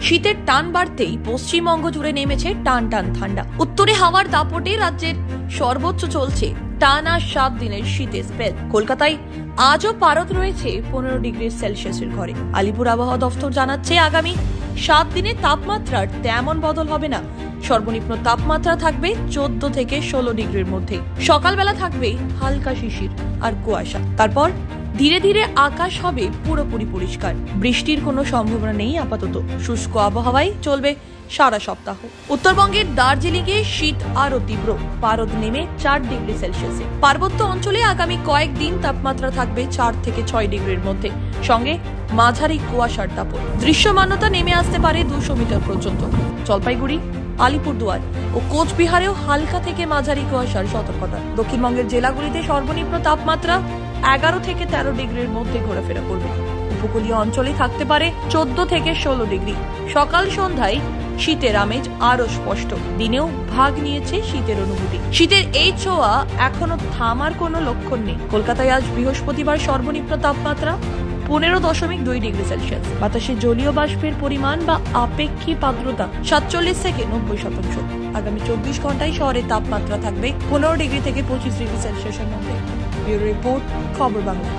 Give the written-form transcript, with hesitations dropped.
শীতের টান বাড়তেই পশ্চিমবঙ্গ জুড়ে নেমেছে টান টান ঠান্ডা। উত্তরে হাওয়ার দাপটে রাজ্যের সর্বোচ্চ চলছে টানা 7 দিনের শীতের স্পেল। কলকাতায় আজও পারদ রয়েছে 15 ডিগ্রি সেলসিয়াসের ঘরে। আলিপুর আবহাওয়া দফতর জানাচ্ছে আগামী 7 দিনে তাপমাত্রার তেমন বদল হবে না। সর্বনিম্ন তাপমাত্রা থাকবে 14 থেকে 16 ডিগ্রির মধ্যে। সকালবেলা থাকবে হালকা শিশির আর কুয়াশা। তারপর ধীরে ধীরে আকাশ হবে পুরোপুরি পরিষ্কার। বৃষ্টির কোনো সম্ভাবনা নেই আপাতত। শুষ্ক আবহাওয়ায় চলবে সারা সপ্তাহ। উত্তরবঙ্গের দার্জিলিংয়ে শীত আরো তীব্র, পারদ নেমে 4 ডিগ্রি সেলসিয়াসে। পার্বত্য অঞ্চলে আগামী কয়েকদিন তাপমাত্রা থাকবে 4 থেকে 6 ডিগ্রির মধ্যে, সঙ্গে মাঝারি কুয়াশার দাপট। দৃশ্যমানতা নেমে আসতে পারে 200 মিটার পর্যন্ত। জলপাইগুড়ি, আলিপুরদুয়ার ও কোচবিহারেও হালকা থেকে মাঝারি কুয়াশার সতর্কতা। দক্ষিণবঙ্গের জেলাগুলিতে সর্বনিম্ন তাপমাত্রা 11 থেকে 13 ডিগ্রির মধ্যে ঘোরাফেরা করবে। উপকূলীয় অঞ্চলে থাকতে পারে 14 থেকে 16 ডিগ্রি। সকাল সন্ধ্যায় শীতের আমেজ আরো স্পষ্ট। দিনেও ভাগ নিয়েছে শীতের অনুভূতি। শীতের এই ছোঁয়া এখনো থামার কোনো লক্ষণ নেই। কলকাতায় আজ বৃহস্পতিবার সর্বনিম্ন তাপমাত্রা 15.2 ডিগ্রি সেলসিয়াস। বাতাসে জলীয় বাষ্পের পরিমাণ বা আপেক্ষিক আর্দ্রতা 47 থেকে 90%। আগামী 24 ঘন্টায় শহরের তাপমাত্রা থাকবে 15 ডিগ্রি থেকে 25 ডিগ্রি সেলসিয়াসের মধ্যে। ব্যুরো রিপোর্ট, খবর বাংলা।